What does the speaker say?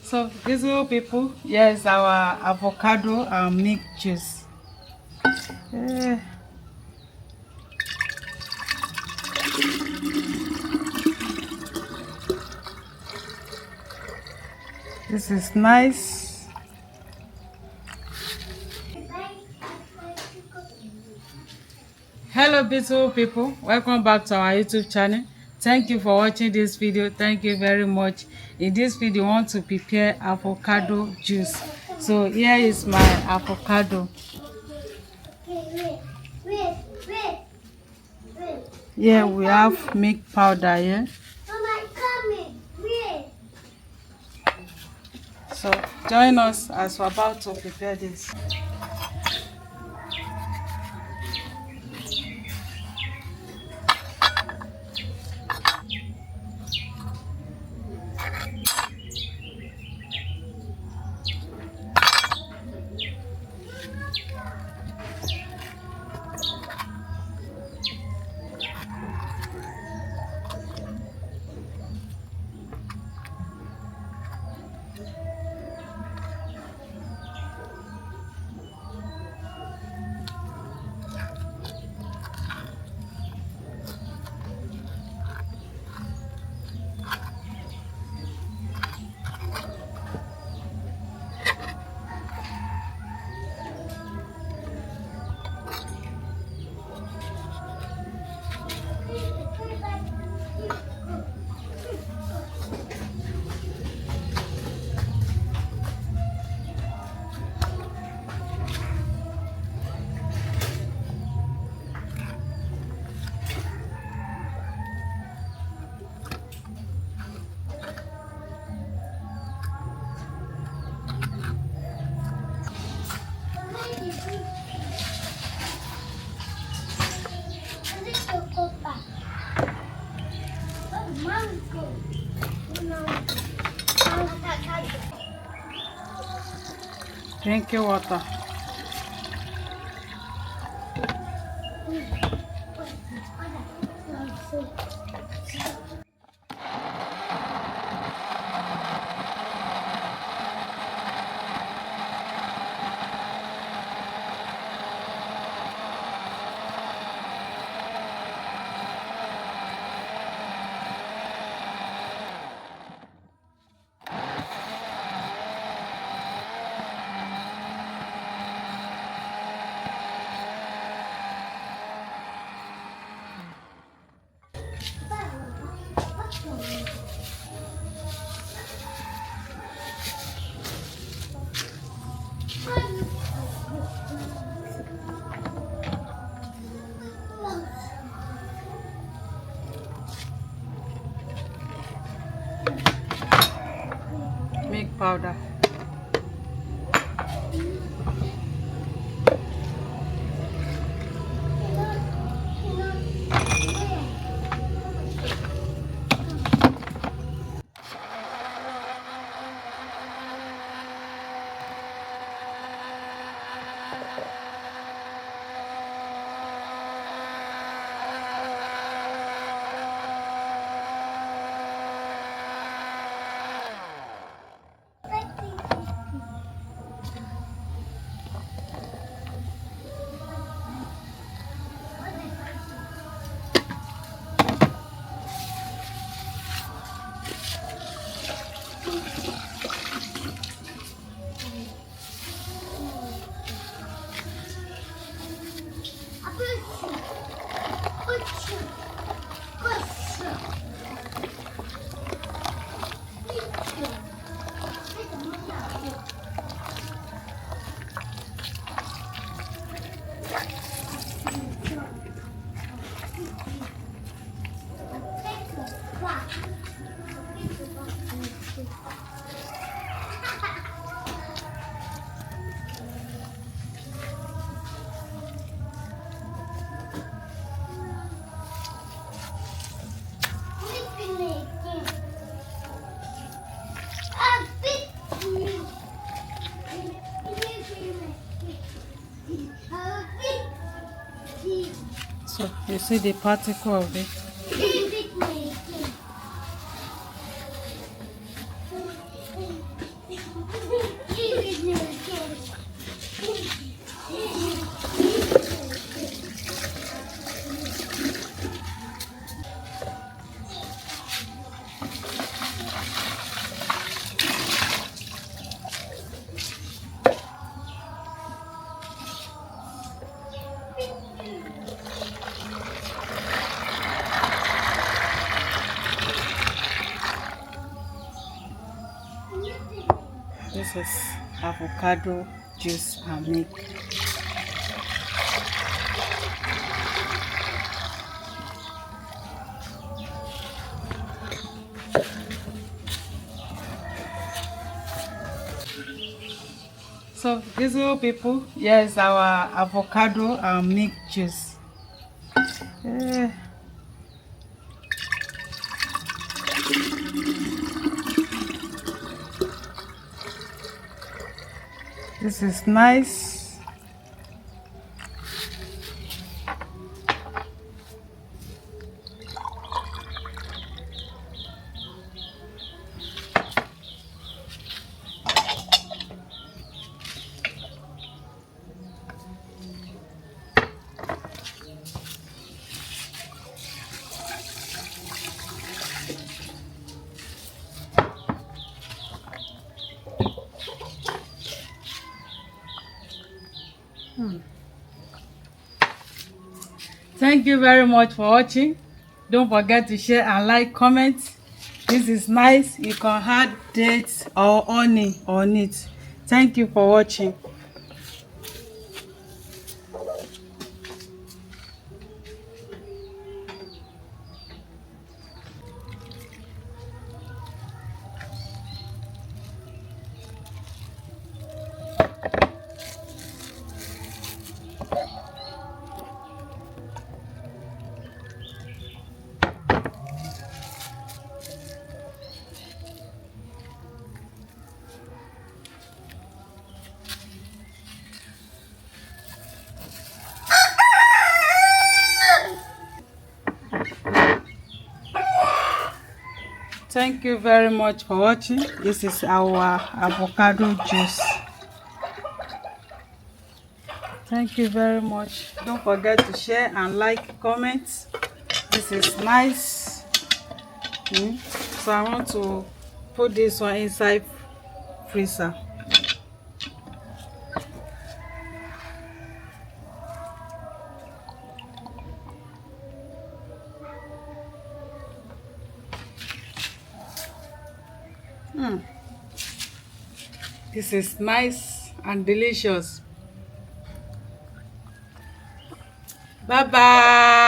So beautiful people, here's our avocado and milk juice. Eh, this is nice. Hello beautiful people, welcome back to our YouTube channel. Thank you for watching this video. Thank you very much. In this video, I want to prepare avocado juice. So here is my avocado. Here we have milk powder here. So join us as we're about to prepare this. Drink your water. Milk powder. So you see the particle of it. This is avocado juice and milk. So these little people, here is our avocado and milk juice. This is nice. Thank you very much for watching. Don't forget to share and like, comment. This is nice. You can add dates or honey on it. Thank you for watching. Thank you very much for watching. This is our avocado juice. Thank you very much. Don't forget to share and like, comment. This is nice. So I want to put this one inside freezer. This is nice and delicious. Bye bye.